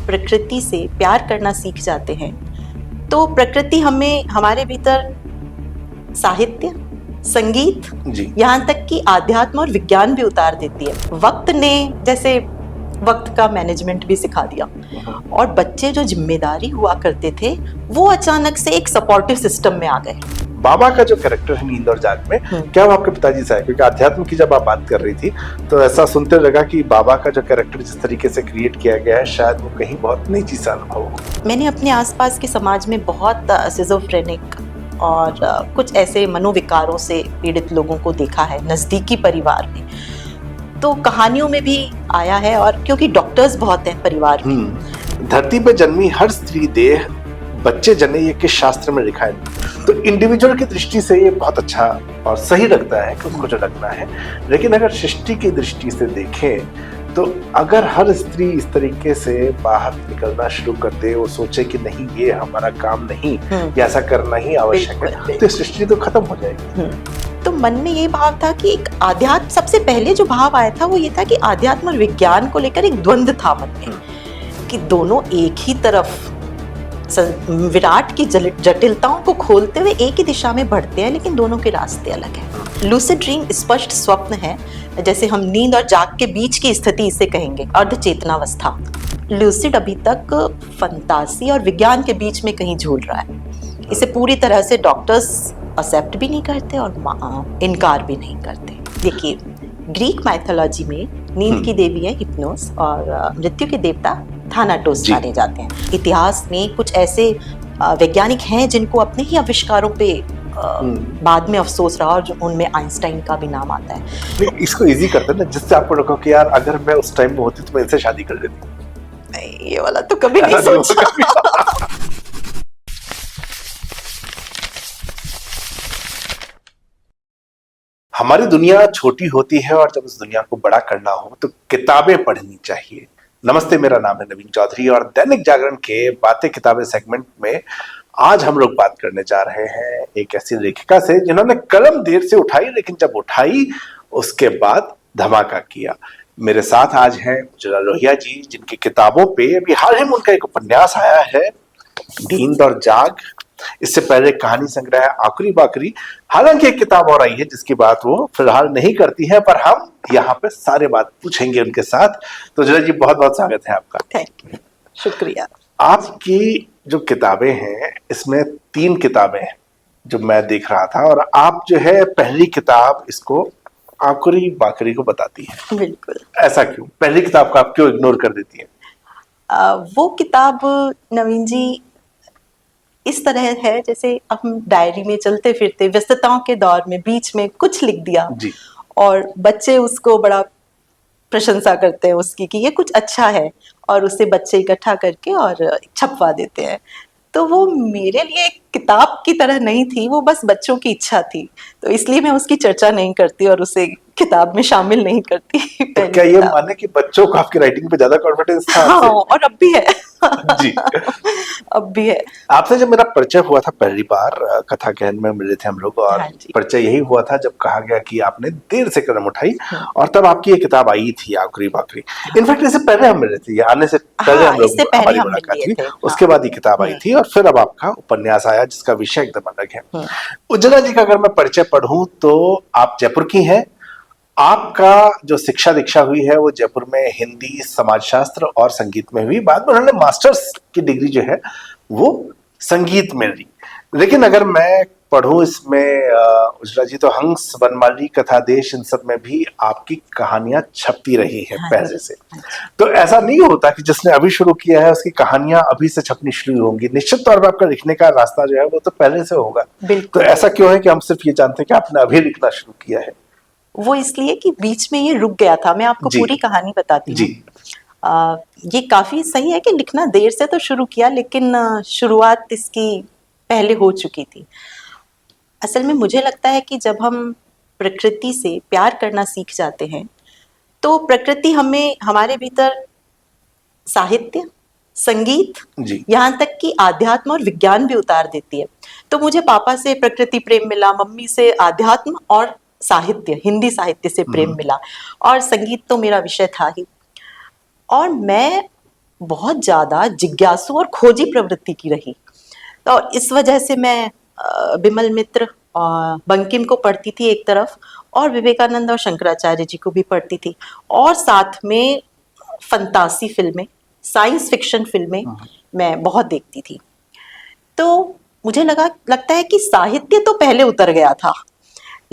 प्रकृति से प्यार करना सीख जाते हैं तो प्रकृति हमें हमारे भीतर साहित्य, संगीत, यहाँ तक कि आध्यात्म और विज्ञान भी उतार देती है। वक्त ने जैसे वक्त का मैनेजमेंट भी सिखा दिया और बच्चे जो जिम्मेदारी हुआ करते थे वो अचानक से एक सपोर्टिव सिस्टम में आ गए। बाबा का जो कैरेक्टर है नींद और जाग में, क्या वो आपके पिताजी से है? क्योंकि अध्यात्म की जब आप बात कर रही थी तो ऐसा सुनते लगा कि बाबा का जो कैरेक्टर जिस तरीके से क्रिएट किया गया है शायद वो कहीं बहुत नई चीज का अनुभव हो। मैंने अपने आसपास के समाज में बहुत सिजोफ्रेनिक और कुछ ऐसे मनोविकारों से पीड़ित लोगों को देखा है नजदीकी परिवार में, तो कहानियों में भी आया है और क्योंकि डॉक्टर्स बहुत हैं परिवार में। धरती पे जन्मी हर स्त्री देह बच्चे जने ये किस शास्त्र में लिखा है, तो इंडिविजुअल की दृष्टि से ये बहुत अच्छा और सही लगता है कि उसको जो लगना है। लेकिन अगर सृष्टि की दृष्टि से देखें तो अगर हर स्त्री इस तरीके से बाहर निकलना शुरू कर दे, वो सोचे कि नहीं ये हमारा काम नहीं, ये ऐसा करना ही आवश्यक है, तो सृष्टि तो खत्म हो जाएगी। तो मन में ये भाव था कि एक आध्यात्म, सबसे पहले जो भाव आया था वो ये था कि आध्यात्म और विज्ञान को लेकर एक द्वंद्व था मन में कि दोनों एक ही तरफ विराट की जटिलताओं को खोलते हुए एक ही दिशा में बढ़ते हैं, लेकिन दोनों के रास्ते अलग हैं। लूसिड ड्रीम स्पष्ट स्वप्न है, जैसे हम नींद और जाग के बीच की स्थिति इसे कहेंगे, अर्धचेतनावस्था। लूसिड अभी तक फंतासी और विज्ञान के बीच में कहीं झूल रहा है। इसे पूरी तरह से डॉक्टर्स एक्सेप्ट भी नहीं करते और इनकार भी नहीं करते। देखिए, ग्रीक माइथोलॉजी में नींद की देवी है हिप्नोस और मृत्यु के देवता थानाटोस माने जाते हैं। इतिहास में कुछ ऐसे वैज्ञानिक हैं जिनको अपने ही आविष्कारों पे बाद में अफसोस रहा और उनमें आइंस्टाइन का भी नाम आता है। इसको इजी करते हैं ना, जिससे आपको लगा कि यार अगर मैं उस टाइम में होती तो मैं इनसे शादी कर लेती। नहीं, ये वाला तो कभी नहीं सोचा। हमारी दुनिया छोटी होती है और जब उस दुनिया को बड़ा करना हो तो किताबें पढ़नी चाहिए। नमस्ते, मेरा नाम है नवीन चौधरी और दैनिक जागरण के बातें किताबें सेगमेंट में आज हम लोग बात करने जा रहे हैं एक ऐसी लेखिका से जिन्होंने कलम देर से उठाई, लेकिन जब उठाई उसके बाद धमाका किया। मेरे साथ आज हैं उज्ज्वला लोहिया जी, जिनकी किताबों पे अभी हाल ही में उनका एक उपन्यास आया है नींद और जाग। इससे पहले कहानी संग्रह आकुरी बाकरी, हालांकि एक किताब और आई है जिसकी बात वो फिलहाल नहीं करती है, पर हम यहाँ पे सारे बात पूछेंगे उनके साथ। तो उज्ज्वला जी, बहुत बहुत स्वागत है आपका। थैंक यू, शुक्रिया। आपकी जो किताबें हैं इसमें 3 किताबें हैं जो मैं देख रहा था, और आप जो है पहली किताब इसको आकुरी बाकरी को बताती है। बिल्कुल। ऐसा क्यों? पहली किताब को आप क्यों इग्नोर कर देती हैं? वो किताब नवीन जी इस तरह है जैसे हम डायरी में चलते फिरते व्यस्तताओं के दौर में बीच में कुछ लिख दिया जी। और बच्चे उसको बड़ा प्रशंसा करते हैं उसकी कि ये कुछ अच्छा है, और उससे बच्चे इकट्ठा करके और छपवा देते हैं। तो वो मेरे लिए एक किताब की तरह नहीं थी, वो बस बच्चों की इच्छा थी, तो इसलिए मैं उसकी चर्चा नहीं करती और उसे किताब में शामिल नहीं करती। तो क्या ये माने कि बच्चों को आपकी राइटिंग पे ज्यादा कॉन्फिडेंस था? हाँ, और अब भी है। जी। अब भी है। आपसे जब मेरा परिचय हुआ था पहली बार, कथा कहन में मिले थे हम लोग, और हाँ, परिचय यही हुआ था जब कहा गया कि आपने देर से कदम उठाई, और तब आपकी ये किताब आई थी आकुरी बाकरी। इनफैक्ट इससे पहले हम मिले थे, आने से पहले हम लोग हमारी मुलाकात हुई, उसके बाद ये किताब आई थी, और फिर अब आपका उपन्यास आया जिसका विषय एकदम अलग है। उज्ज्वला जी का अगर मैं परिचय पढ़ूं तो आप जयपुर की हैं। आपका जो शिक्षा दीक्षा हुई है वो जयपुर में हिंदी, समाजशास्त्र और संगीत में हुई। बाद में उन्होंने मास्टर्स की डिग्री जो है वो संगीत में ली। लेकिन अगर मैं पढ़ूं इसमें उज्ज्वला जी, तो हंस, वनमाली, कथादेश, इन सब में भी आपकी कहानियां छपती रही है पहले से। तो ऐसा नहीं होता कि जिसने अभी शुरू किया है उसकी कहानियां अभी से छपनी शुरू होंगी। निश्चित तौर पर आपका लिखने का रास्ता जो है वो तो पहले से होगा। तो ऐसा क्यों है कि हम सिर्फ ये जानते हैं कि आपने अभी लिखना शुरू किया है? वो इसलिए कि बीच में ये रुक गया था। मैं आपको पूरी कहानी बताती हूँ। ये काफी सही है कि लिखना देर से तो शुरू किया, लेकिन शुरुआत इसकी पहले हो चुकी थी। असल में मुझे लगता है कि जब हम प्रकृति से प्यार करना सीख जाते हैं तो प्रकृति हमें हमारे भीतर साहित्य, संगीत, यहाँ तक कि आध्यात्म और विज्ञान भी उतार देती है। तो मुझे पापा से प्रकृति प्रेम मिला, मम्मी से आध्यात्म और साहित्य, हिंदी साहित्य से प्रेम मिला, और संगीत तो मेरा विषय था ही। और मैं बहुत ज़्यादा जिज्ञासु और खोजी प्रवृत्ति की रही। तो इस वजह से मैं बिमल मित्र और बंकिम को पढ़ती थी एक तरफ, और विवेकानंद और शंकराचार्य जी को भी पढ़ती थी, और साथ में फंतासी फिल्में, साइंस फिक्शन फिल्में मैं बहुत देखती थी। तो मुझे लगता है कि साहित्य तो पहले उतर गया था,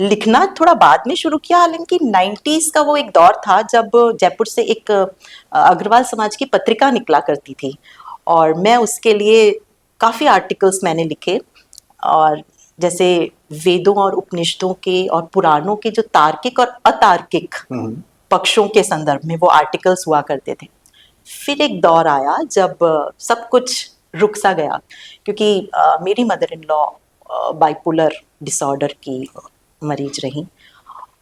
लिखना थोड़ा बाद में शुरू किया। हालांकि 90s का वो एक दौर था जब जयपुर से एक अग्रवाल समाज की पत्रिका निकला करती थी, और मैं उसके लिए काफ़ी आर्टिकल्स मैंने लिखे, और जैसे वेदों और उपनिषदों के और पुराणों के जो तार्किक और अतार्किक पक्षों के संदर्भ में वो आर्टिकल्स हुआ करते थे। फिर एक दौर आया जब सब कुछ रुक सा गया, क्योंकि मेरी mother in law bipolar disorder की मरीज रही,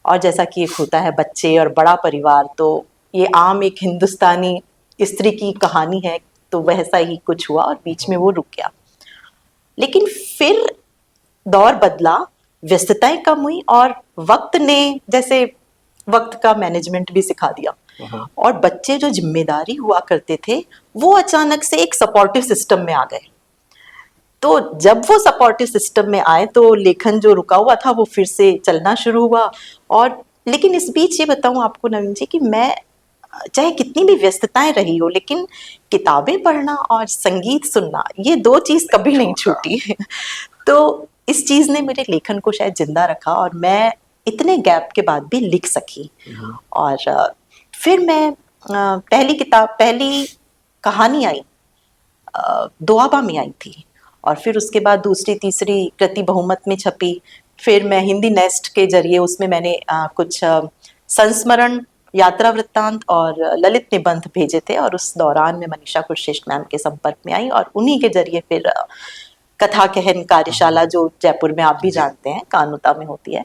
और जैसा कि एक होता है बच्चे और बड़ा परिवार, तो ये आम एक हिंदुस्तानी स्त्री की कहानी है, तो वैसा ही कुछ हुआ और बीच में वो रुक गया। लेकिन फिर दौर बदला, व्यस्तताएं कम हुई, और वक्त ने जैसे वक्त का मैनेजमेंट भी सिखा दिया, और बच्चे जो जिम्मेदारी हुआ करते थे वो अचानक से एक सपोर्टिव सिस्टम में आ गए। तो जब वो सपोर्टिव सिस्टम में आए तो लेखन जो रुका हुआ था वो फिर से चलना शुरू हुआ। और लेकिन इस बीच ये बताऊं आपको नवीन जी कि मैं चाहे कितनी भी व्यस्तताएं रही हो, लेकिन किताबें पढ़ना और संगीत सुनना, ये दो चीज कभी नहीं छूटी। तो इस चीज ने मेरे लेखन को शायद जिंदा रखा, और मैं इतने गैप के बाद भी लिख सकी। और फिर मैं पहली कहानी आई दुआबा में आई थी, और फिर उसके बाद दूसरी तीसरी कृति बहुमत में छपी। फिर मैं हिंदी नेस्ट के जरिए उसमें मैंने कुछ संस्मरण, यात्रा वृत्तांत और ललित निबंध भेजे थे, और उस दौरान मैं मनीषा कुलश्रेष्ठ मैम के संपर्क में आई, और उन्हीं के जरिए फिर कथा कहन कार्यशाला जो जयपुर में आप भी जानते हैं कानुता में होती है,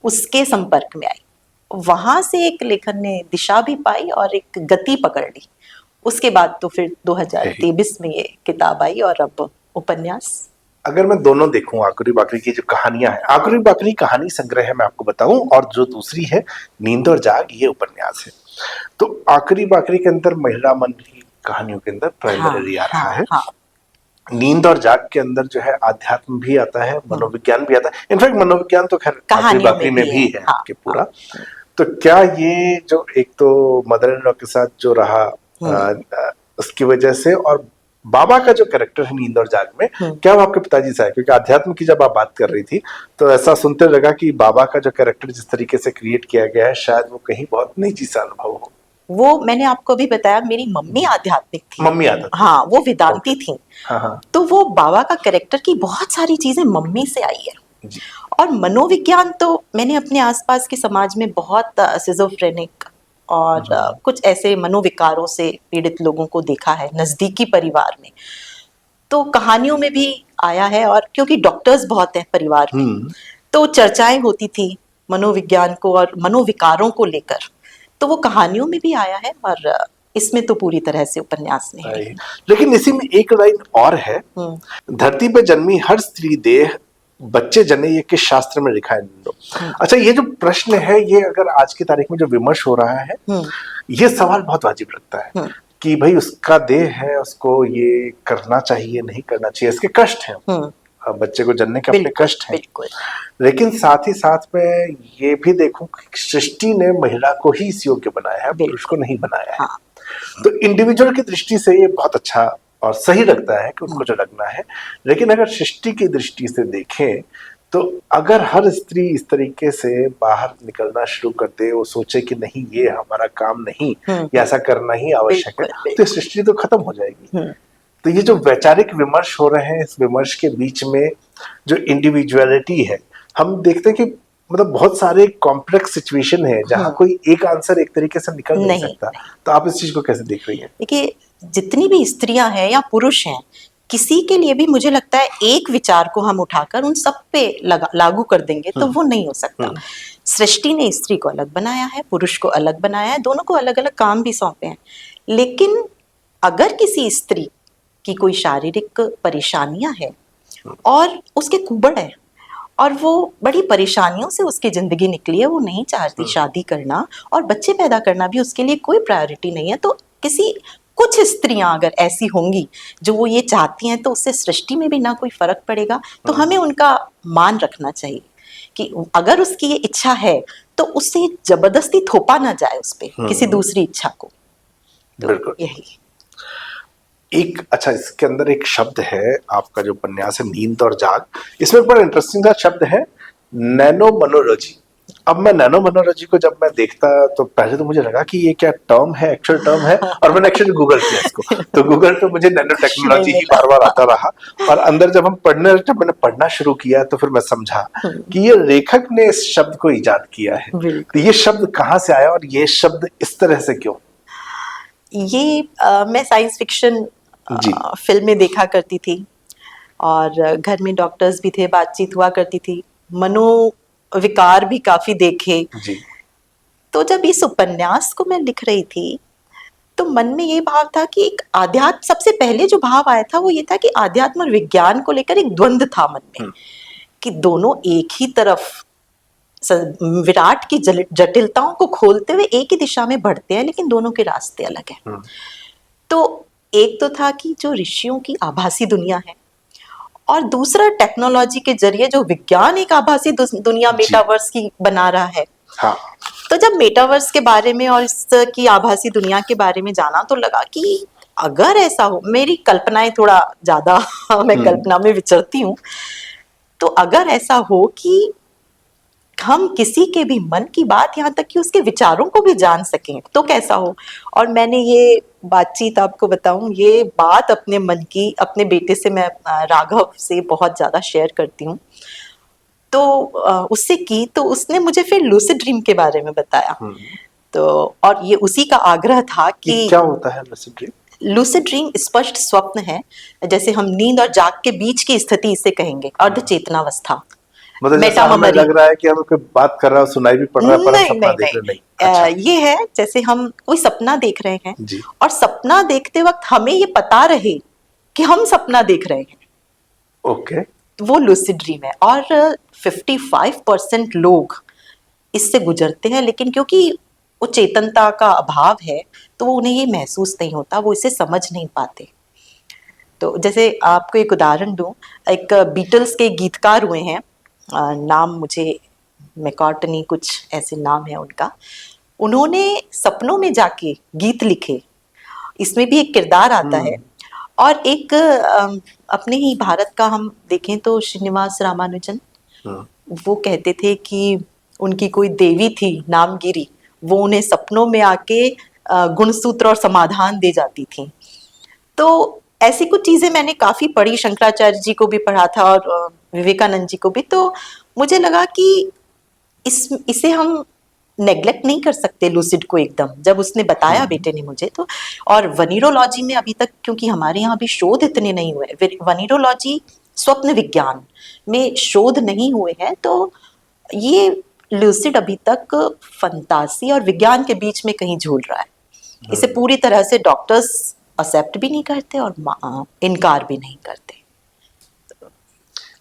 उसके संपर्क में आई। वहां से एक लेखन ने दिशा भी पाई और एक गति पकड़ ली। उसके बाद तो फिर 2023 में ये किताब आई, और अब उपन्यास। अगर मैं दोनों देखूं, आकुरी बाकरी की जो कहानियां हैं, आकुरी बाकरी कहानी संग्रह है मैं आपको बताऊं, और जो दूसरी है नींद और जाग, ये उपन्यास है। तो आकुरी बाकरी के अंदर महिला मन की कहानियों के अंदर प्राइमरी आ रहा है। नींद और जाग के अंदर जो है आध्यात्म भी आता है, मनोविज्ञान भी आता है। इनफैक्ट मनोविज्ञान तो खैर आकुरी बाकरी में भी है आपके पूरा। तो क्या ये जो एक तो मदर इन लॉ के साथ जो रहा उसकी वजह से, और बाबा का जो कैरेक्टर है नींद और जाग में, क्या वो आपके पिताजी से है? क्योंकि अध्यात्म की जब आप बात कर रही थी तो ऐसा सुनते लगा कि बाबा का जो कैरेक्टर जिस तरीके से क्रिएट किया गया है, शायद वो कहीं बहुत निजी सा अनुभव हो। वो मैंने आपको भी बताया, मेरी मम्मी आध्यात्मिक थी। मम्मी आध्यात्मिक, हाँ, वो वेदांती थी। तो वो बाबा का कैरेक्टर की बहुत सारी चीजें मम्मी से आई है। और मनोविज्ञान तो मैंने अपने आसपास के समाज में बहुत सिजोफ्रेनिक और कुछ ऐसे मनोविकारों से पीड़ित लोगों को देखा है नजदीकी परिवार में, तो कहानियों में भी आया है। और क्योंकि डॉक्टर्स बहुत हैं परिवार में, तो चर्चाएं होती थी मनोविज्ञान को और मनोविकारों को लेकर, तो वो कहानियों में भी आया है, और इसमें तो पूरी तरह से उपन्यास में है। लेकिन इसी में एक लाइन और है, धरती पे जन्मी हर स्त्री देह बच्चे जने, ये किस शास्त्र में लिखा है? अच्छा, ये जो प्रश्न है, ये अगर आज की तारीख में जो विमर्श हो रहा है, ये सवाल बहुत वाजिब लगता है कि भाई उसका देह है, उसको ये करना चाहिए नहीं करना चाहिए, इसके कष्ट हैं, बच्चे को जन्ने के अपने कष्ट हैं। लेकिन साथ ही साथ में ये भी देखूं कि सृष्टि ने महिला को ही इस योग्य बनाया है, पुरुष को नहीं बनाया है। तो इंडिविजुअल की दृष्टि से ये बहुत अच्छा और सही लगता है कि उनको जो लगना है। लेकिन अगर सृष्टि की दृष्टि से देखें तो अगर हर स्त्री इस तरीके से बाहर निकलना शुरू कर दे, वो सोचे कि नहीं ये हमारा काम नहीं, या ऐसा करना ही आवश्यक है, तो सृष्टि तो खत्म हो जाएगी। तो ये जो वैचारिक विमर्श हो रहे हैं, इस विमर्श के बीच में जो इंडिविजुअलिटी है, हम देखते हैं कि मतलब बहुत सारे कॉम्प्लेक्स सिचुएशन है जहां कोई एक आंसर एक तरीके से निकल नहीं सकता। तो आप इस चीज को कैसे देख रही हैं? देखिए, जितनी भी स्त्रियां हैं या पुरुष हैं, किसी के लिए भी मुझे लगता है एक विचार को हम उठाकर उन सब पे लागू कर देंगे तो वो नहीं हो सकता। सृष्टि ने स्त्री को अलग बनाया है, पुरुष को अलग बनाया है, दोनों को अलग अलग काम भी सौंपे हैं। लेकिन अगर किसी स्त्री की कोई शारीरिक परेशानियां है और उसके कुबड़ है और वो बड़ी परेशानियों से उसकी जिंदगी निकली है, वो नहीं चाहती शादी करना और बच्चे पैदा करना भी उसके लिए कोई प्रायोरिटी नहीं है, तो किसी कुछ स्त्रियां अगर ऐसी होंगी जो वो ये चाहती हैं, तो उससे सृष्टि में भी ना कोई फर्क पड़ेगा। तो हमें उनका मान रखना चाहिए कि अगर उसकी ये इच्छा है तो उससे जबरदस्ती थोपा ना जाए उस पे किसी दूसरी इच्छा को। तो बिल्कुल। यही एक अच्छा, इसके अंदर एक शब्द है आपका जो उपन्यास है नींद और जाग, इसमें बड़ा इंटरेस्टिंग सा शब्द है नैनो मनोलॉजी। अब मैं नैनो मनोलॉजी को जब मैं देखता तो पहले तो मुझे लगा कि ये क्या टर्म है, एक्चुअल टर्म है, और मैंने एक्चुअली गूगल किया इसको, तो गूगल पे मुझे नैनो टेक्नोलॉजी ही बार बार आता रहा। और अंदर जब मैंने पढ़ना शुरू किया तो फिर मैं समझा कि ये लेखक ने इस शब्द को इजाद किया है। तो ये शब्द कहाँ से आया और ये शब्द इस तरह से क्यों? ये मैं साइंस फिक्शन फिल्में देखा करती थी और घर में डॉक्टर्स भी थे, बातचीत हुआ करती थी, मनोविकार भी काफी देखे जी। तो जब इस उपन्यास को मैं लिख रही थी तो मन में ये भाव था कि एक आध्यात्म, सबसे पहले जो भाव आया था वो ये था कि आध्यात्म और विज्ञान को लेकर एक द्वंद था मन में, कि दोनों एक ही तरफ विराट की जटिलताओं को खोलते हुए एक ही दिशा में बढ़ते हैं, लेकिन दोनों के रास्ते अलग हैं। तो एक तो था कि जो ऋषियों की आभासी दुनिया है, और दूसरा टेक्नोलॉजी के जरिए जो विज्ञान एक आभासी दुनिया मेटावर्स की बना रहा है। हाँ। तो जब मेटावर्स के बारे में और इसकी आभासी दुनिया के बारे में जाना तो लगा कि अगर ऐसा हो, मेरी कल्पनाएं थोड़ा ज्यादा मैं कल्पना में विचरती हूँ, तो अगर ऐसा हो कि हम किसी के भी मन की बात, यहाँ तक कि उसके विचारों को भी जान सकें, तो कैसा हो। और मैंने ये बातचीत, आपको बताऊं, ये बात अपने मन की अपने बेटे से, मैं राघव से बहुत ज्यादा शेयर करती हूँ, तो उससे की, तो उसने मुझे फिर लूसिड ड्रीम के बारे में बताया। तो और ये उसी का आग्रह था कि क्या होता है लूसिड ड्रीम? लूसिड ड्रीम स्पष्ट स्वप्न है, जैसे हम नींद और जाग के बीच की स्थिति इसे कहेंगे, अर्ध चेतनावस्था। मतलब जैसे हमें लग रहा है कि हमें कोई बात कर रहा है, सुनाई भी पड़ रहा है, पर हम सपना देख रहे नहीं। अच्छा। ये है जैसे हम कोई सपना देख रहे हैं जी। और सपना देखते वक्त हमें ये पता रहे कि हम सपना देख रहे हैं, ओके। वो लूसिड ड्रीम है। और 55% लोग इससे गुजरते हैं, लेकिन क्योंकि वो चेतनता का अभाव है तो वो उन्हें ये महसूस नहीं होता, वो इसे समझ नहीं पाते। तो जैसे आपको एक उदाहरण दूं, एक बीटल्स के गीतकार हुए हैं, नाम मुझे मैकॉर्टनी कुछ ऐसे नाम है उनका, उन्होंने सपनों में जाके गीत लिखे, इसमें भी एक किरदार आता है। और एक अपने ही भारत का हम देखें तो श्रीनिवास रामानुजन, वो कहते थे कि उनकी कोई देवी थी नामगिरी, वो उन्हें सपनों में आके गुणसूत्र और समाधान दे जाती थी। तो ऐसी कुछ चीजें मैंने काफी पढ़ी, शंकराचार्य जी को भी पढ़ा था और विवेकानंद जी को भी। तो मुझे लगा कि इसे हम नेग्लेक्ट नहीं कर सकते लूसिड को एकदम, जब उसने बताया बेटे ने मुझे। तो और वनीरोलॉजी में अभी तक, क्योंकि हमारे यहाँ भी शोध इतने नहीं हुए, वनीरोलॉजी स्वप्न विज्ञान में शोध नहीं हुए हैं, तो ये लूसिड अभी तक फंतासी और विज्ञान के बीच में कहीं झूल रहा है। इसे पूरी तरह से डॉक्टर्स एक्सेप्ट भी नहीं करते और इनकार भी नहीं करते।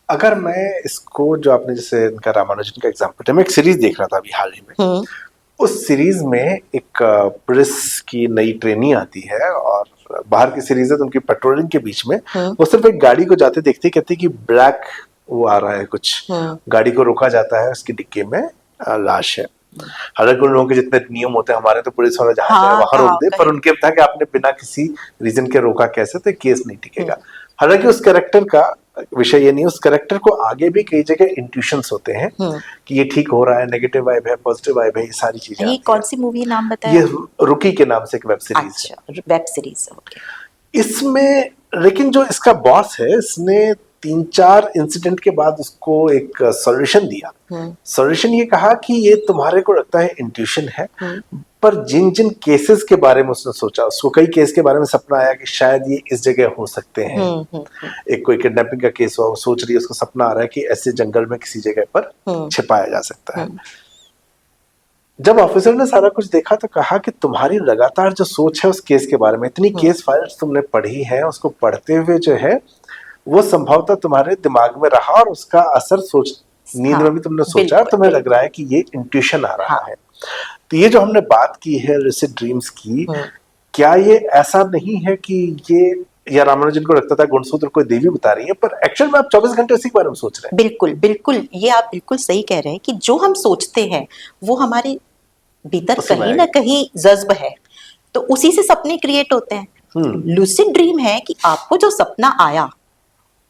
अगर मैं इसको, जो आपने जैसे इनका रामानुजन का एग्जांपल, मैं एक सीरीज देख रहा था अभी हाल ही में, उस सीरीज में एक पुलिस की नई ट्रेनी आती है और बाहर की सीरीज है तो उनकी पेट्रोलिंग के बीच में वो सिर्फ एक गाड़ी को जाते देखती, कहती कि ब्लैक वो आ रहा है कुछ, गाड़ी को रोका जाता है, उसकी डिक्की में लाश है। हालांकि उन लोगों के जितने नियम होते हैं, हमारे तो पुलिस वाले जहाँ जाए वहां रोक दे, पर उनके था कि आपने बिना किसी रीजन के रोका कैसे, तो केस नहीं टिकेगा। हालांकि उस कैरेक्टर का विषय ये नहीं, उस कैरेक्टर को आगे भी कई जगह इंट्यूशंस होते हैं कि ये ठीक हो रहा है, नेगेटिव वाइब है, पॉजिटिव वाइब है, ये सारी चीजें। ये कौन सी मूवी नाम बताया? ये रुकी के नाम से एक वेब सीरीज है। अच्छा, वेब सीरीज। इसमें लेकिन जो इसका बॉस है, इसने 3-4 इंसिडेंट के बाद उसको एक सॉल्यूशन दिया। सॉल्यूशन ये कहा कि ये तुम्हारे को लगता है इंट्यूशन है, पर जिन जिन केसेस के बारे में उसने सोचा, उसको कई केस के बारे में सपना आया कि शायद ये इस जगह हो सकते हैं। एक कोई किडनैपिंग का केस हुआ, वो सोच रही है, उसको सपना आ रहा है कि ऐसे जंगल में किसी जगह पर छिपाया जा सकता है। जब ऑफिसर ने सारा कुछ देखा तो कहा कि तुम्हारी लगातार जो सोच है उस केस के बारे में, इतनी केस फाइल्स तुमने पढ़ी है, उसको पढ़ते हुए जो है वो संभवतः तुम्हारे दिमाग में रहा और उसका असर नींद में भी तुमने सोचा, तुम्हें लग रहा है कि ये इंट्यूशन आ रहा है। तो ये जो हमने बात की है लूसिड ड्रीम्स की, क्या ये ऐसा नहीं है कि ये, या रामानुजन को लगता था गुणसूत्र कोई देवी बता रही है, पर एक्चुअल में आप 24 घंटे उसी के बारे में सोच रहे हैं? बिल्कुल बिल्कुल, ये आप बिल्कुल सही कह रहे हैं कि जो हम सोचते हैं वो हमारे भीतर उसी में कहीं ना आएगा। कहीं जज्ब है, तो उसी से सपने क्रिएट होते हैं। लूसिड ड्रीम है कि आपको जो सपना आया,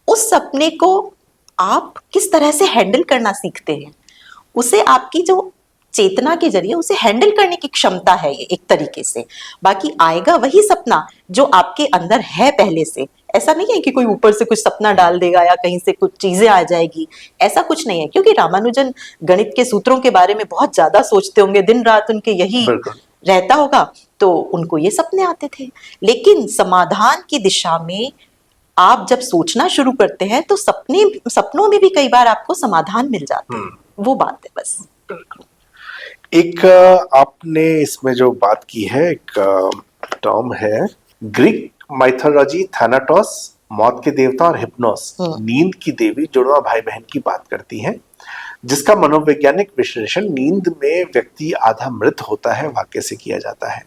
उस सपने को आप किस तरह से हैंडल करना सीखते हैं, उसे आपकी जो चेतना के जरिए उसे हैंडल करने की क्षमता है ये एक तरीके से। बाकी आएगा वही सपना जो आपके अंदर है पहले से। ऐसा नहीं है कि कोई ऊपर से कुछ सपना डाल देगा या कहीं से कुछ चीजें आ जाएगी, ऐसा कुछ नहीं है। क्योंकि रामानुजन गणित के सूत्रों के बारे में बहुत ज्यादा सोचते होंगे, दिन रात उनके यही रहता होगा, तो उनको ये सपने आते थे। लेकिन समाधान की दिशा में आप जब सोचना शुरू करते हैं तो सपनों में भी कई बार आपको समाधान मिल जाते हैं। वो बात है बस। एक आपने इसमें जो बात की है, एक टर्म है ग्रीक माइथोलॉजी, थैनाटोस मौत के देवता और हिप्नोस नींद की देवी, जुड़वा भाई बहन की बात करती हैं, जिसका मनोवैज्ञानिक विश्लेषण नींद में व्यक्ति आधा मृत होता है वाक्य से किया जाता है।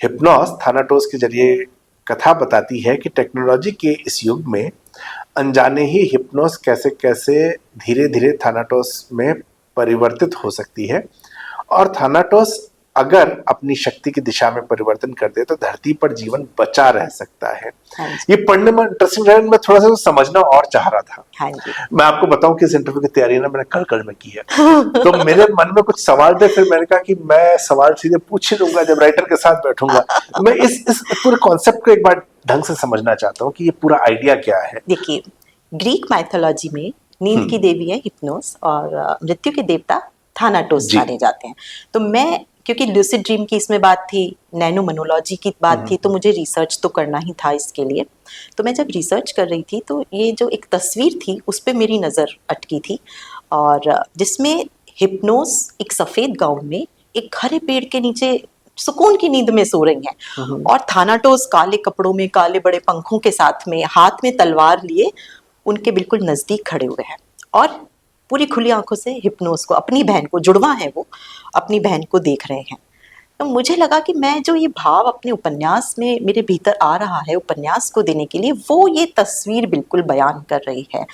हिप्नोस थैनाटोस के जरिए कथा बताती है कि टेक्नोलॉजी के इस युग में अनजाने ही हिप्नोस कैसे कैसे धीरे धीरे थैनाटोस में परिवर्तित हो सकती है, और थैनाटोस अगर अपनी शक्ति की दिशा में परिवर्तन कर दे तो धरती पर जीवन बचा रह सकता है। ये पढ़ने में इंटरेस्टिंग रहा, मैं थोड़ा सा समझना और चाह रहा था। मैं आपको बताऊं कि इस इंटरव्यू की तैयारी ना मैंने कल में की है तो मेरे मन में कुछ सवाल थे, फिर मैंने कहा कि मैं सवाल सीधे पूछ ही लूंगा जब राइटर के साथ बैठूंगा। मैं इस पूरे कॉन्सेप्ट को एक बार ढंग से समझना चाहता हूँ कि ये पूरा आइडिया क्या है। देखिए, ग्रीक माइथोलॉजी में नींद की देवी है हिप्नोस और मृत्यु के देवता थैनाटोस माने जाते हैं। तो मैं, क्योंकि लूसिड ड्रीम की इसमें बात थी, नैनो मनोलॉजी की बात थी, तो मुझे रिसर्च तो करना ही था इसके लिए। तो मैं जब रिसर्च कर रही थी तो ये जो एक तस्वीर थी उस पर मेरी नज़र अटकी थी, और जिसमें हिप्नोस एक सफ़ेद गाउन में एक हरे पेड़ के नीचे सुकून की नींद में सो रही हैं, और थैनाटोस काले कपड़ों में, काले बड़े पंखों के साथ में, हाथ में तलवार लिए उनके बिल्कुल नज़दीक खड़े हुए हैं, और पूरी खुली आंखों से हिप्नोस को, अपनी बहन को, जुड़वा है वो, अपनी बहन को देख रहे हैं। तो मुझे लगा कि मैं जो ये भाव अपने उपन्यास में मेरे भीतर आ रहा है उपन्यास को देने के लिए, वो ये तस्वीर बिल्कुल बयान कर रही है।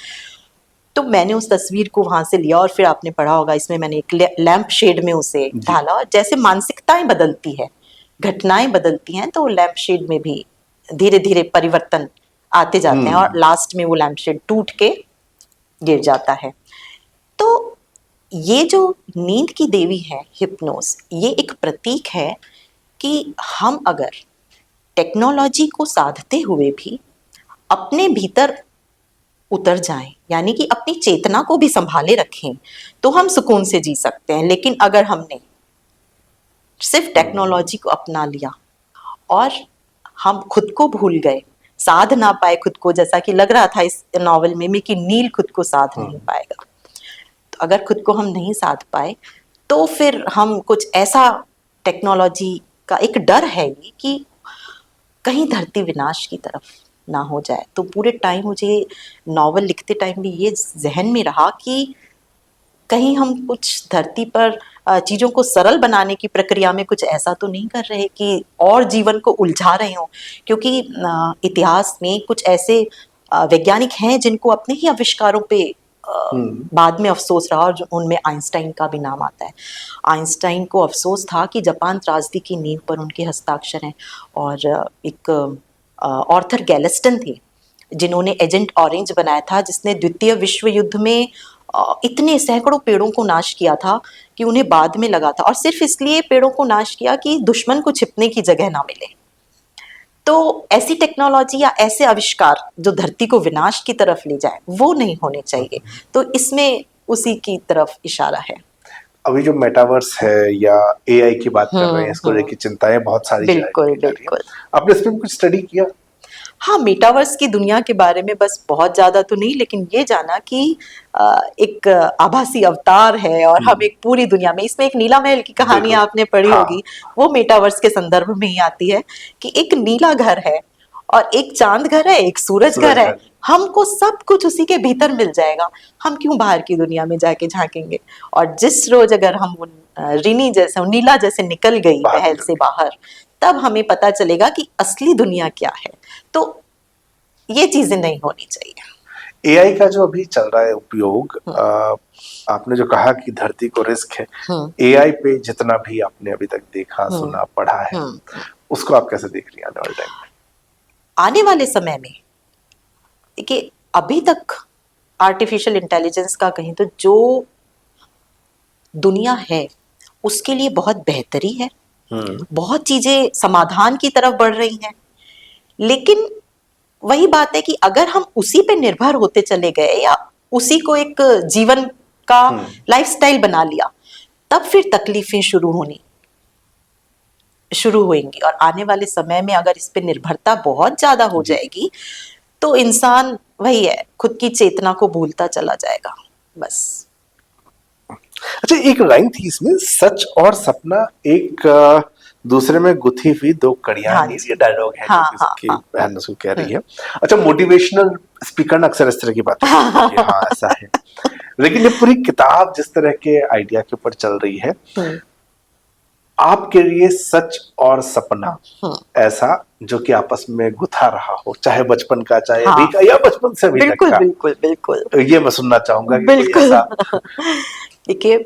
तो मैंने उस तस्वीर को वहां से लिया, और फिर आपने पढ़ा होगा इसमें मैंने एक लैंप शेड में उसे ढाला, और जैसे मानसिकताएं बदलती है, घटनाएं बदलती हैं, तो लैंप शेड में भी धीरे धीरे परिवर्तन आते जाते हैं, और लास्ट में वो लैंप शेड टूट के गिर जाता है। तो ये जो नींद की देवी है हिप्नोस, ये एक प्रतीक है कि हम अगर टेक्नोलॉजी को साधते हुए भी अपने भीतर उतर जाएं, यानी कि अपनी चेतना को भी संभाले रखें, तो हम सुकून से जी सकते हैं। लेकिन अगर हमने सिर्फ टेक्नोलॉजी को अपना लिया और हम खुद को भूल गए, साध ना पाए खुद को, जैसा कि लग रहा था इस नॉवल में कि नील खुद को साध नहीं पाएगा, तो अगर खुद को हम नहीं साध पाए तो फिर हम कुछ ऐसा, टेक्नोलॉजी का एक डर है ये कि कहीं धरती विनाश की तरफ ना हो जाए। तो पूरे टाइम मुझे नॉवल लिखते टाइम भी ये जहन में रहा कि कहीं हम कुछ धरती पर चीज़ों को सरल बनाने की प्रक्रिया में कुछ ऐसा तो नहीं कर रहे कि और जीवन को उलझा रहे हों। क्योंकि इतिहास में कुछ ऐसे वैज्ञानिक हैं जिनको अपने ही आविष्कारों पे बाद में अफसोस रहा, और उनमें आइंस्टाइन का भी नाम आता है। आइंस्टाइन को अफसोस था कि जापान त्रासदी की नींव पर उनके हस्ताक्षर हैं, और एक ऑर्थर गैलेस्टन थे जिन्होंने एजेंट ऑरेंज बनाया था, जिसने द्वितीय विश्व युद्ध में इतने सैकड़ों पेड़ों को नाश किया था कि उन्हें बाद में लगा था, और सिर्फ इसलिए पेड़ों को नाश किया कि दुश्मन को छिपने की जगह ना मिले। तो ऐसी टेक्नोलॉजी या ऐसे आविष्कार जो धरती को विनाश की तरफ ले जाए, वो नहीं होने चाहिए। तो इसमें उसी की तरफ इशारा है। अभी जो मेटावर्स है या एआई की बात कर रहे हैं, इसको लेकर चिंताएं बहुत सारी बिल्कुल बिल्कुल। आपने इसमें कुछ स्टडी किया? हाँ, मेटावर्स की दुनिया के बारे में बस बहुत ज्यादा तो नहीं, लेकिन ये जाना कि एक आभासी अवतार है और हम एक पूरी दुनिया में, इसमें एक नीला महल की कहानी आपने पढ़ी होगी, वो मेटावर्स के संदर्भ में ही आती है कि एक नीला घर है और एक चांद घर है, एक सूरज घर है, हमको सब कुछ उसी के भीतर मिल जाएगा, हम क्यों बाहर की दुनिया में जाके झांकेंगे। और जिस रोज अगर हम रिनी जैसे, नीला जैसे निकल गई महल से बाहर, तब हमें पता चलेगा कि असली दुनिया क्या है। तो ये चीजें नहीं होनी चाहिए। एआई का जो अभी चल रहा है उपयोग, आपने जो कहा कि धरती को रिस्क है, एआई पे जितना भी आपने अभी तक देखा, सुना, पढ़ा है, उसको आप कैसे देख रही हैं आने वाले टाइम में? आने वाले समय में देखिए, अभी तक आर्टिफिशियल इंटेलिजेंस का कहीं तो जो दुनिया है उसके लिए बहुत बेहतरी है, बहुत चीजें समाधान की तरफ बढ़ रही हैं। लेकिन वही बात है कि अगर हम उसी पे निर्भर होते चले गए या उसी को एक जीवन का लाइफस्टाइल बना लिया, तब फिर तकलीफें शुरू होंगी। और आने वाले समय में अगर इस पे निर्भरता बहुत ज्यादा हो जाएगी तो इंसान वही है, खुद की चेतना को भूलता चला जाएगा बस। अच्छा, एक लाइन थी इसमें, सच और सपना एक दूसरे में गुथी हुई दो कड़ियां, ये डायलॉग है जो इसकी बहन उसको कह रही है। अच्छा, मोटिवेशनल स्पीकर अक्सर इस तरह की बातें करते हैं, हाँ ऐसा है। लेकिन ये पूरी किताब जिस तरह के आइडिया के ऊपर चल रही है, आपके लिए सच और सपना ऐसा जो कि आपस में गुथा रहा हो, चाहे बचपन का, चाहे अभी का, या बचपन से अभी तक का, बिल्कुल बिल्कुल, ये मैं सुनना चाहूंगा कि बिल्कुल कोई ऐसा। देखिए,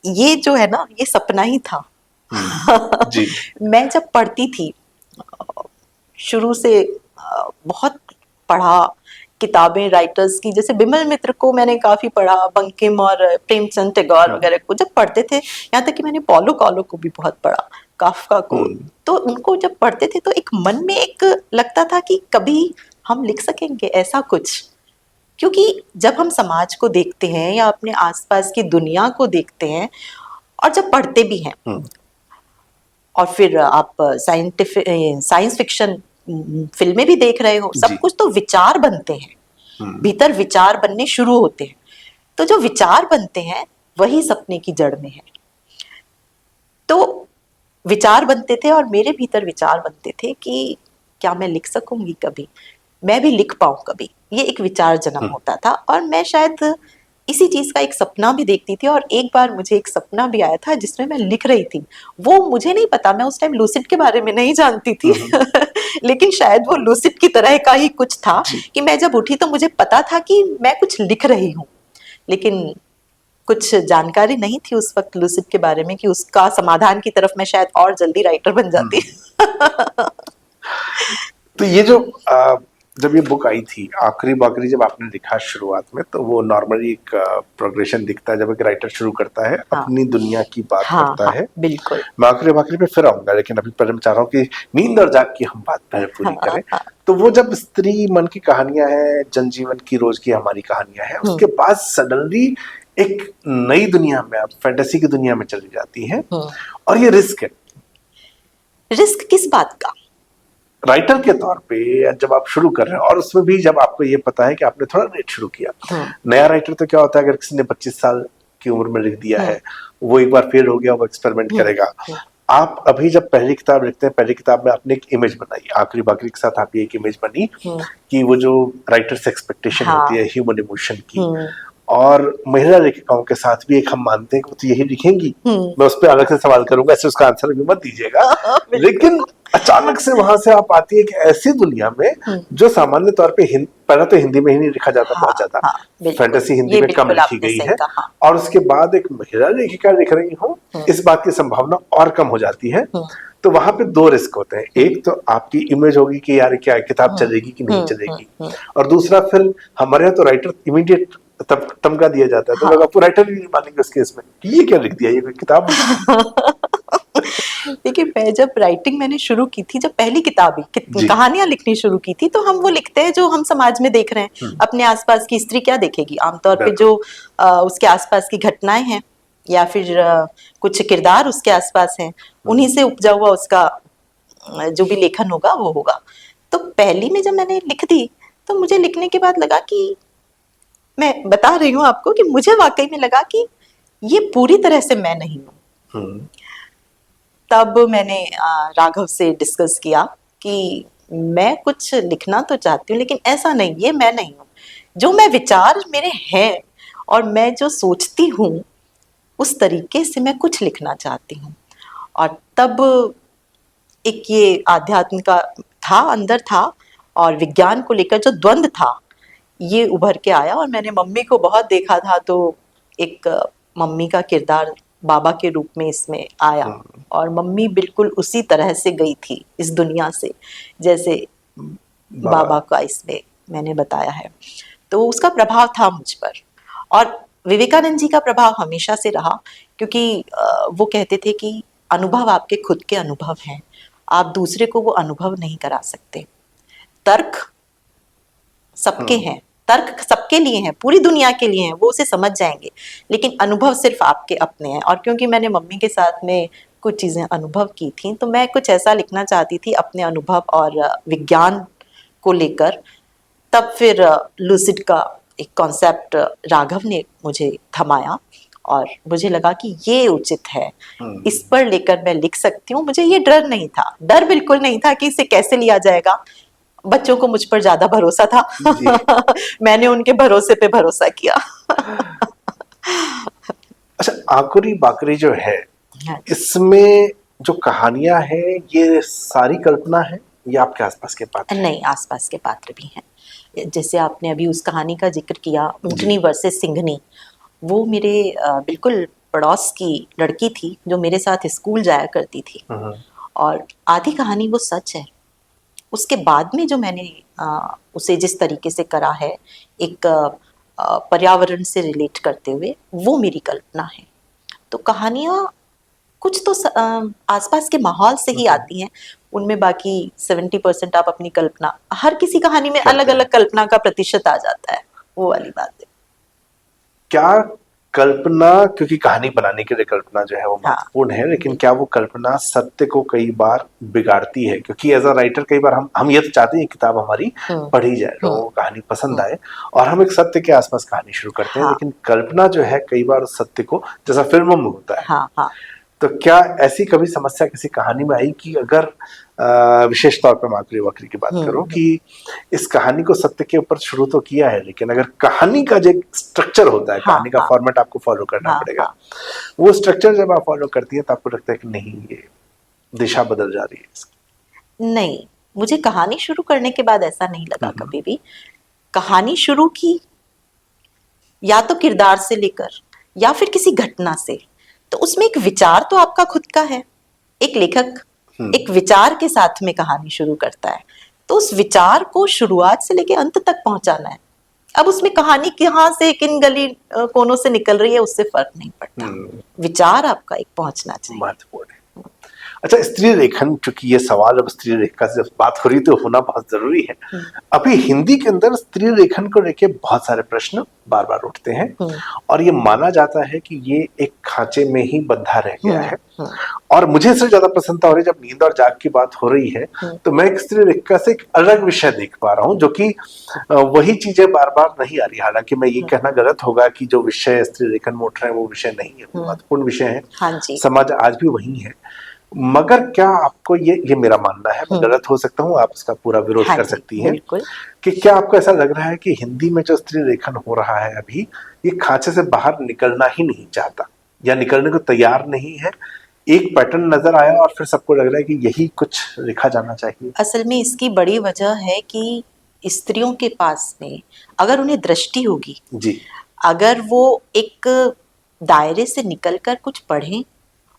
ये जो है ना, ये सपना ही था। जी। मैं जब पढ़ती थी, शुरू से बहुत पढ़ा किताबें राइटर्स की, जैसे बिमल मित्र को मैंने काफी पढ़ा, बंकिम और प्रेमचंद टैगोर वगैरह को जब पढ़ते थे, यहाँ तक कि मैंने पॉलो कॉलो को भी बहुत पढ़ा, काफका को। तो उनको जब पढ़ते थे तो एक मन में एक लगता था कि कभी हम लिख सकेंगे ऐसा कुछ। क्योंकि जब हम समाज को देखते हैं या अपने आसपास की दुनिया को देखते हैं और जब पढ़ते भी हैं, और फिर आप साइंस फिक्शन फिल्में भी देख रहे हो, सब कुछ तो विचार बनते हैं, भीतर विचार बनने शुरू होते हैं। तो जो विचार बनते हैं वही सपने की जड़ में है। तो विचार बनते थे और मेरे भीतर विचार बनते थे कि क्या मैं लिख सकूंगी कभी, मैं भी लिख पाऊं कभी, ये एक विचार जन्म होता था। और मैं शायद इसी चीज का एक सपना भी देखती थी। और एक बार मुझे एक सपना भी आया था जिसमें मैं लिख रही थी। वो मुझे नहीं पता, मैं उस टाइम लूसिड के बारे में नहीं जानती थी लेकिन शायद वो लूसिड की तरह का ही कुछ था कि मैं जब उठी तो मुझे पता था कि मैं कुछ लिख रही हूँ, लेकिन कुछ जानकारी नहीं थी उस वक्त लूसिड के बारे में कि उसका समाधान की तरफ मैं शायद और जल्दी राइटर बन जाती तो ये जो जब ये बुक आई थी, आखिरी बाकरी जब आपने लिखा शुरुआत में, तो वो नॉर्मली एक प्रोग्रेशन दिखता है जब एक राइटर शुरू करता है, अपनी दुनिया की बात करता है। बिल्कुल। मैं आखिरी बाकरी पे फिर आऊंगा, लेकिन अभी पहले मैं चाह रहा हूँ कि नींद और जाग की हम बात पहले पूरी करें। तो वो जब स्त्री मन की कहानियां हैं, जनजीवन की रोज की हमारी कहानियां हैं, उसके बाद सडनली एक नई दुनिया में, आप फैंटेसी की दुनिया में चली जाती है। और ये रिस्क है। रिस्क किस बात का? राइटर के तौर पे जब आप शुरू कर रहे हैं, और उसमें भी जब आपको ये पता है कि आपने थोड़ा लेट शुरू किया। नया राइटर तो क्या होता है, अगर किसी ने 25 साल की उम्र में लिख दिया है, वो एक बार फेल हो गया, वो एक्सपेरिमेंट करेगा। आप अभी जब पहली किताब लिखते हैं, पहली किताब में आपने एक इमेज बनाई, आखिरी बाकरी के साथ आपकी एक इमेज बनी कि वो जो राइटर्स एक्सपेक्टेशन होती है ह्यूमन इमोशन की, और महिला लेखिकाओं के साथ भी एक हम मानते हैं कि वो तो यही लिखेंगी। मैं उस पर अलग से सवाल करूंगा, ऐसे उसका आंसर भी मत दीजिएगा। लेकिन अचानक से वहां से आप आती है एक ऐसी दुनिया में जो सामान्य तौर पे पहले तो हिंदी में ही नहीं लिखा जाता, बहुत ज्यादा फैंटेसी हिंदी में कम लिखी गई है, और उसके बाद एक महिला लेखिका लिख रही हो, इस बात की संभावना और कम हो जाती है। तो वहां पे दो रिस्क होते हैं, एक तो आपकी इमेज होगी कि यार क्या किताब चलेगी कि नहीं चलेगी, और दूसरा फिर हमारे यहाँ तो राइटर इमीडिएट तमगा दिया जाता है, तो लोग आपको राइटर ही नहीं मानेंगे उस केस में, ये क्या लिख दिया, ये कोई किताब देखिए, मैं जब राइटिंग मैंने शुरू की थी, जब पहली किताब कहानियां लिखनी शुरू की थी, तो हम वो लिखते हैं जो हम समाज में देख रहे हैं। अपने आसपास की स्त्री क्या देखेगी, आमतौर पे जो उसके आसपास की घटनाएं हैं या फिर कुछ किरदार उसके आसपास हैं, उन्हीं से उपजा हुआ उसका जो भी लेखन होगा वो होगा। तो पहली में जब मैंने लिख दी, तो मुझे लिखने के बाद लगा कि, मैं बता रही हूँ आपको कि मुझे वाकई में लगा कि ये पूरी तरह से मैं नहीं हूँ। तब मैंने राघव से डिस्कस किया कि मैं कुछ लिखना तो चाहती हूँ, लेकिन ऐसा नहीं, ये मैं नहीं हूँ। जो मैं विचार मेरे हैं और मैं जो सोचती हूँ उस तरीके से मैं कुछ लिखना चाहती हूँ। और तब एक ये आध्यात्म का था, अंदर था, और विज्ञान को लेकर जो द्वंद था ये उभर के आया। और मैंने मम्मी को बहुत देखा था, तो एक मम्मी का किरदार बाबा के रूप में इसमें आया, और मम्मी बिल्कुल उसी तरह से गई थी इस दुनिया से जैसे बाबा का इसमें मैंने बताया है। तो उसका प्रभाव था मुझ पर, और विवेकानंद जी का प्रभाव हमेशा से रहा, क्योंकि वो कहते थे कि अनुभव आपके खुद के अनुभव हैं, आप दूसरे को वो अनुभव नहीं करा सकते। तर्क सबके हैं, तर्क सबके लिए हैं, पूरी दुनिया के लिए हैं, वो उसे समझ जाएंगे, लेकिन अनुभव सिर्फ आपके अपने हैं। और क्योंकि मैंने मम्मी के साथ में कुछ चीजें अनुभव की थी, तो मैं कुछ ऐसा लिखना चाहती थी अपने अनुभव और विज्ञान को लेकर। तब फिर लूसिड का एक कॉन्सेप्ट राघव ने मुझे थमाया, और मुझे लगा कि ये उचित है, इस पर लेकर मैं लिख सकती हूँ। मुझे ये डर नहीं था, डर बिल्कुल नहीं था कि इसे कैसे लिया जाएगा। बच्चों को मुझ पर ज्यादा भरोसा था। मैंने उनके भरोसे पे भरोसा किया। अच्छा, आकुरी बाकरी जो है, इसमें जो कहानियां हैं ये सारी कल्पना है या आपके आसपास के पात्र? नहीं, आसपास के पात्र भी हैं। जैसे आपने अभी उस कहानी का जिक्र किया, ऊँटनी वर्सेस सिंघनी, वो मेरे बिल्कुल पड़ोस की लड़की थी जो मेरे साथ स्कूल जाया करती थी, और आधी कहानी वो सच है। उसके बाद में जो मैंने उसे जिस तरीके से करा है, एक पर्यावरण से रिलेट करते हुए, वो मेरी कल्पना है। तो कहानियाँ कुछ तो आसपास के माहौल से ही आती हैं, उनमें बाकी 70% आप अपनी कल्पना, हर किसी कहानी में अलग अलग कल्पना का प्रतिशत आ जाता है, वो वाली बात है। क्या कल्पना, क्योंकि कहानी बनाने के लिए कल्पना जो है वो महत्वपूर्ण है, लेकिन क्या वो कल्पना सत्य को कई बार बिगाड़ती है? क्योंकि एज अ राइटर कई बार हम ये तो चाहते हैं किताब हमारी पढ़ी जाए, लोगों को कहानी पसंद आए, और हम एक सत्य के आसपास कहानी शुरू करते हैं, लेकिन कल्पना जो है कई बार सत्य को, जैसा फिल्मों में होता है। तो क्या ऐसी कभी समस्या किसी कहानी में आई कि अगर विशेष तौर पर आकुरी बाकरी की बात करूं कि इस कहानी को सत्य के ऊपर शुरू तो किया है, लेकिन अगर कहानी का जो स्ट्रक्चर होता है, कहानी का फॉर्मेट आपको फॉलो करना पड़ेगा, वो स्ट्रक्चर जब आप फॉलो करती है तो आपको लगता है कि नहीं, ये दिशा बदल जा रही है इसकी? नहीं, मुझे कहानी शुरू करने के बाद ऐसा नहीं लगा कभी भी। कहानी शुरू की या तो किरदार से लेकर या फिर किसी घटना से, तो उसमें एक विचार तो आपका खुद का है। एक लेखक एक विचार के साथ में कहानी शुरू करता है, तो उस विचार को शुरुआत से लेकर अंत तक पहुंचाना है। अब उसमें कहानी कहाँ से, किन गली कोनों से निकल रही है, उससे फर्क नहीं पड़ता, विचार आपका एक पहुंचना चाहिए। महत्वपूर्ण है। अच्छा, स्त्री लेखन, चूंकि ये सवाल अब स्त्री लेखन से बात हो रही तो होना बहुत जरूरी है। अभी हिंदी के अंदर स्त्री लेखन को लेके बहुत सारे प्रश्न बार बार उठते हैं, और ये माना जाता है कि ये एक खांचे में ही बंधा रह गया है। और मुझे इससे ज्यादा प्रसन्नता हो रही है जब नींद और जाग की बात हो रही है, तो मैं एक स्त्री लेखिका से एक अलग विषय देख पा रहा हूँ, जो कि वही चीजें बार बार नहीं आ रही। हालांकि मैं ये कहना गलत होगा कि जो विषय स्त्री लेखन में उठ रहे हैं वो विषय नहीं है, महत्वपूर्ण विषय है, समाज आज भी वही है। मगर क्या आपको ये मेरा मानना है, मैं गलत हो सकता हूँ, आप उसका पूरा विरोध कर सकती हैं, कि क्या आपको ऐसा लग रहा है कि हिंदी में जो स्त्री लेखन हो रहा है अभी, ये खांचे से बाहर निकलना ही नहीं चाहता या निकलने को तैयार नहीं है? एक पैटर्न नजर आया और फिर सबको लग रहा है कि यही कुछ लिखा जाना चाहिए। असल में इसकी बड़ी वजह है कि स्त्रियों के पास में अगर उन्हें दृष्टि होगी जी, अगर वो एक दायरे से निकलकर कुछ पढ़ें,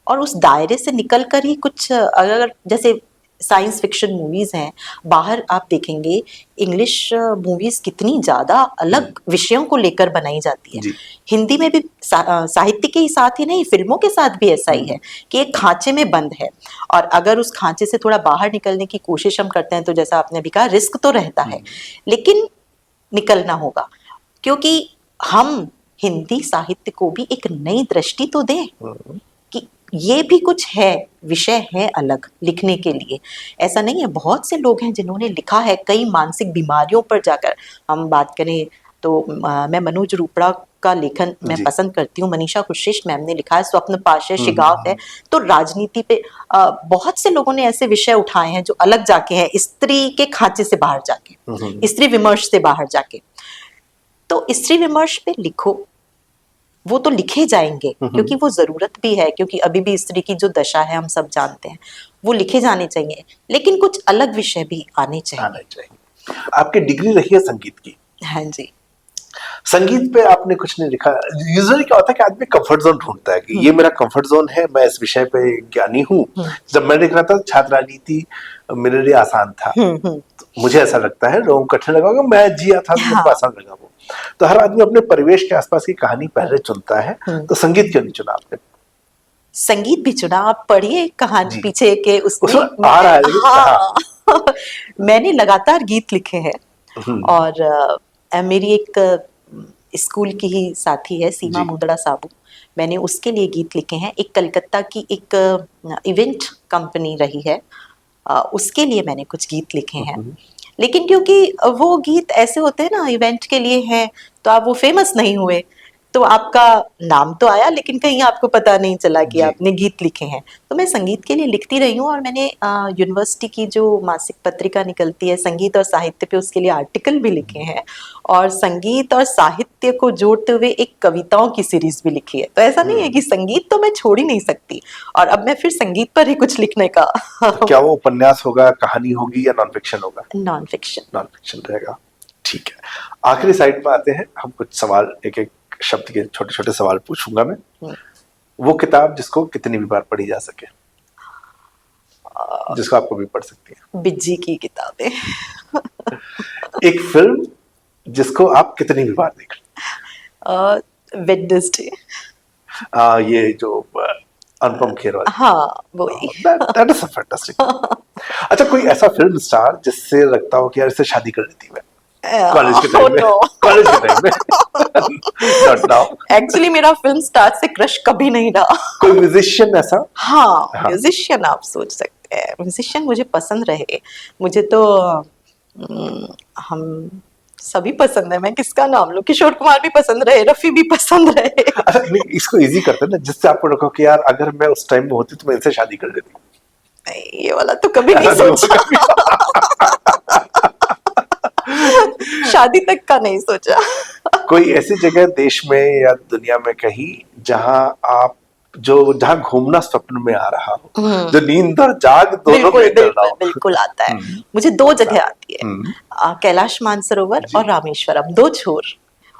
और उस दायरे से निकलकर ही कुछ, अगर जैसे साइंस फिक्शन मूवीज हैं, बाहर आप देखेंगे इंग्लिश मूवीज कितनी ज्यादा अलग विषयों को लेकर बनाई जाती है। हिंदी में भी साहित्य के ही साथ ही नहीं, फिल्मों के साथ भी ऐसा ही है कि एक खांचे में बंद है, और अगर उस खांचे से थोड़ा बाहर निकलने की कोशिश हम करते हैं तो जैसा आपने अभी कहा, रिस्क तो रहता है, लेकिन निकलना होगा, क्योंकि हम हिंदी साहित्य को भी एक नई दृष्टि तो दें कि ये भी कुछ है, विषय है अलग लिखने के लिए। ऐसा नहीं है, बहुत से लोग हैं जिन्होंने लिखा है कई मानसिक बीमारियों पर जाकर। हम बात करें तो मैं मनोज रूपड़ा का लेखन मैं पसंद करती हूँ, मनीषा कुशेश्व मैम ने लिखा है, स्वप्न पाश है, शिगाव है, तो राजनीति पे बहुत से लोगों ने ऐसे विषय उठाए हैं जो अलग जाके हैं, स्त्री के खांचे से बाहर जाके, स्त्री विमर्श से बाहर जाके। तो स्त्री विमर्श पे लिखो, वो तो लिखे जाएंगे क्योंकि वो जरूरत भी है, क्योंकि अभी भी स्त्री की जो दशा है हम सब जानते हैं, वो लिखे जाने चाहिए, लेकिन कुछ अलग विषय भी आने चाहिए। आपकी डिग्री रही है संगीत की। हाँ जी। संगीत पे आपने कुछ नहीं लिखा। यूजुअली क्या होता है कि आदमी कंफर्ट जोन ढूंढता है कि ये मेरा कंफर्ट जोन है, मैं इस विषय पे ज्ञानी हूँ। जब मैं लिख रहा था छात्र राजनीति मेरे लिए आसान था, तो मुझे ऐसा लगता है, लोगों को कठिन लगा होगा, मैं जिया था तो मुझे आसान लगा वो। तो हर आदमी अपने परिवेश के आसपास की कहानी पहले चुनता है, तो संगीत क्यों नहीं चुना आपने? संगीत भी चुना, आप पढ़िए कहानी पीछे के उसमें आ रहा है। हाँ। मैंने लगातार गीत लिखे हैं, और मेरी एक स्कूल की ही साथी है सीमा मुंदड़ा साबू, मैंने उसके लिए गीत लिखे हैं। एक कलकत्ता की एक इवेंट कंपनी रही है, उसके लिए मैंने कुछ गीत लिखे हैं। लेकिन क्योंकि वो गीत ऐसे होते हैं ना, इवेंट के लिए हैं, तो आप वो फेमस नहीं हुए, तो आपका नाम तो आया लेकिन कहीं आपको पता नहीं चला कि आपने गीत लिखे हैं। तो मैं संगीत के लिए लिखती रही हूँ, और मैंने यूनिवर्सिटी की जो मासिक पत्रिका निकलती है संगीत और साहित्य पे, उसके लिए आर्टिकल भी लिखे हैं, और संगीत और साहित्य को जोड़ते हुए एक कविताओं की सीरीज भी लिखी है। तो ऐसा नहीं है कि संगीत तो मैं छोड़ ही नहीं सकती, और अब मैं फिर संगीत पर ही कुछ लिखने का तो क्या वो उपन्यास होगा, कहानी होगी, या नॉन फिक्शन होगा? नॉन फिक्शन रहेगा। ठीक है, आखिरी साइड पे आते हैं हम। कुछ सवाल, एक एक शब्द के छोटे छोटे सवाल पूछूंगा मैं। वो किताब जिसको कितनी भी बार पढ़ी जा सके, जिसको आप कभी पढ़ सकती हैं? बिज्जी की किताबें। एक फिल्म जिसको आप कितनी भी बार देख लें? वेडनेसडे। ये जो अनुपम खेर वाली। हाँ, वही। That is a fantastic। अच्छा, कोई ऐसा फिल्म स्टार जिससे लगता हो कि यार इससे शादी कर लेती मैं कॉलेज के टाइम में? कॉलेज के टाइम में। Not now। एक्चुअली मेरा फिल्म स्टार से क्रश कभी नहीं रहा। कोई म्यूजिशियन ऐसा? हाँ, म्यूजिशियन आप सोच सकते हैं। म्यूजिशियन मुझे पसंद रहे, मुझे तो हम सभी पसंद है, मैं किसका नाम लूं? किशोर कुमार भी पसंद रहे, रफी भी पसंद रहे। अच्छा, इसको इजी करते हैं ना, जिससे आपको लगा कि यार अगर मैं उस टाइम में होती तो मैं इनसे शादी कर लेती। ये वाला तो कभी नहीं सोचा। शादी तक का नहीं सोचा। कोई ऐसी जगह देश में या दुनिया में कहीं जहाँ घूमना स्वप्न में आ रहा हो, जो नींद और जाग दोनों में चलना हो? बिल्कुल आता है। मुझे 2 जगह आती है, कैलाश मानसरोवर और रामेश्वरम, 2 छोर।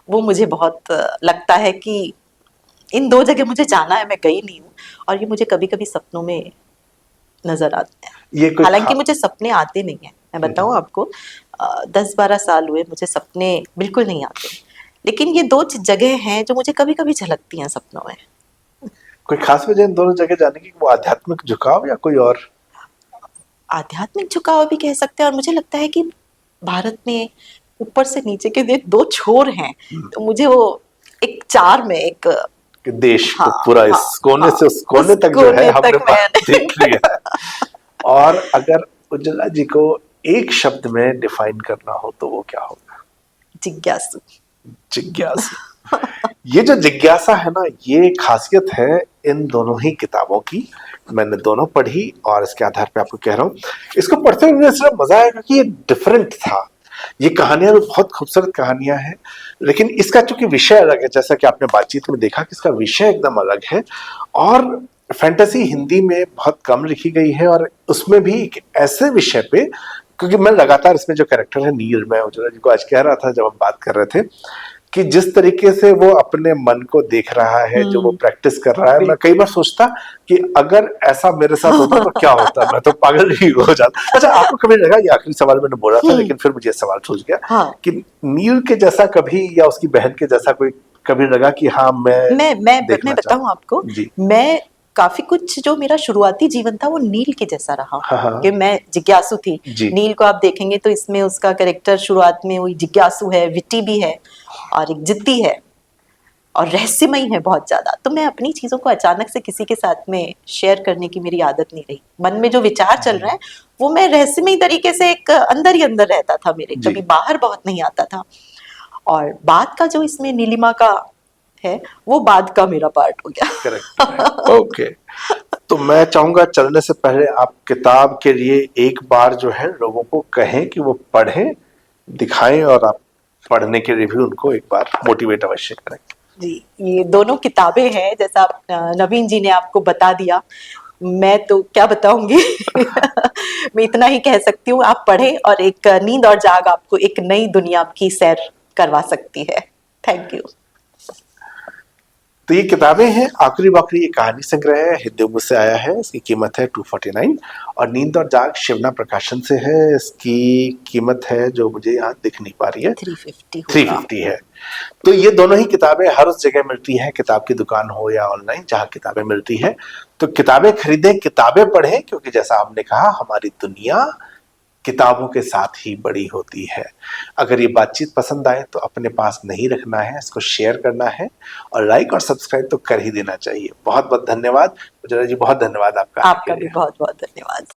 वो मुझे बहुत लगता है कि इन 2 जगह मुझे जाना है, मैं गई नहीं हूँ, और ये मुझे कभी कभी सपनों में नजर आते हैं। हालांकि मुझे सपने आते नहीं है, मैं बताऊं आपको, 10-12 साल हुए मुझे सपने बिल्कुल नहीं आते, लेकिन ये 2 जगह हैं जो मुझे कभी कभी झलकती हैं सपनों में। कोई खास वजह इन दोनों जगह जाने की? वो आध्यात्मिक झुकाव या कोई और? आध्यात्मिक झुकाव भी कह सकते हैं, और मुझे लगता है कि भारत में ऊपर से नीचे के 2 छोर हैं, तो मुझे वो एक 4 में एक देश को पूरा इस कोने से उस कोने तक जो है हमने देख लिया। और अगर उज्ज्वला जी को एक शब्द में डिफाइन करना हो तो वो क्या होगा? जिज्ञासु। जिज्ञासु। ये जो जिज्ञासा है ना, ये खासियत है इन दोनों ही किताबों की। मैंने दोनों पढ़ी और इसके आधार पे आपको कह रहा हूँ, इसको पढ़ते हुए मुझे सिर्फ मजा आया कि ये डिफरेंट था। ये कहानियां भी बहुत खूबसूरत कहानियां हैं, लेकिन इसका चूंकि विषय अलग है, जैसा कि आपने बातचीत में देखा कि इसका विषय एकदम अलग है। और फैंटेसी हिंदी में बहुत कम लिखी गई है, और उसमें भी एक ऐसे विषय पे, क्योंकि मैं लगातार इसमें जो कैरेक्टर है नील, मैं उज्ज्वला जी को आज कह रहा था जब हम बात कर रहे थे, कि जिस तरीके से वो अपने मन को देख रहा है, जो वो प्रैक्टिस कर रहा है, मैं कई बार सोचता कि अगर ऐसा मेरे साथ होता तो क्या होता, मैं तो पागल ही हो जाता। अच्छा, आपको कभी लगा, ये आखिरी सवाल मैंने बोला था लेकिन फिर मुझे सवाल सूझ गया, कि नील के जैसा कभी, या उसकी बहन के जैसा कोई कभी लगा कि हाँ मैं बताऊं आपको, मैं काफी कुछ जो मेरा शुरुआती जीवन था वो नील के जैसा रहा। कि मैं जिज्ञासु थी। नील को आप देखेंगे तो इसमें उसका कैरेक्टर शुरुआत में वही जिज्ञासु है, विट्टी भी है, और एक जिद्दी है, और रहस्यमयी है बहुत ज्यादा। तो मैं अपनी चीजों को अचानक से किसी के साथ में शेयर करने की मेरी आदत नहीं रही। मन में जो विचार चल रहा है वो मैं रहस्यमयी तरीके से एक अंदर ही अंदर रहता था मेरे, कभी बाहर बहुत नहीं आता था। और बाद का जो इसमें नीलिमा का है, वो बाद का मेरा पार्ट हो गया। करेक्ट। ओके, तो मैं चाहूंगा चलने से पहले आप किताब के लिए एक बार जो है लोगों को कहें कि वो पढ़ें, दिखाएं, और आप पढ़ने के लिए भी उनको एक बार मोटिवेट अवश्य करें। जी, ये दोनों किताबें हैं, जैसा नवीन जी ने आपको बता दिया मैं तो क्या बताऊंगी। मैं इतना ही कह सकती हूँ, आप पढ़ें और एक नींद और जाग आपको एक नई दुनिया की सैर करवा सकती है। Thank you. तो ये किताबें हैं आखिरी बाखरी, ये कहानी संग्रह है, हिंदी से आया है, इसकी कीमत है 249। और नींद और जाग शिवना प्रकाशन से है, इसकी कीमत है जो मुझे यहाँ दिख नहीं पा रही है, 350 होगा। 350 है। तो ये दोनों ही किताबें हर उस जगह मिलती हैं, किताब की दुकान हो या ऑनलाइन, जहाँ किताबें मिलती हैं। तो किताबें खरीदें, किताबें पढ़ें, क्योंकि जैसा आपने कहा हमारी दुनिया किताबों के साथ ही बड़ी होती है। अगर ये बातचीत पसंद आए तो अपने पास नहीं रखना है, इसको शेयर करना है, और लाइक और सब्सक्राइब तो कर ही देना चाहिए। बहुत बहुत धन्यवाद गुजरा जी, बहुत धन्यवाद आपका। आपका भी बहुत बहुत धन्यवाद।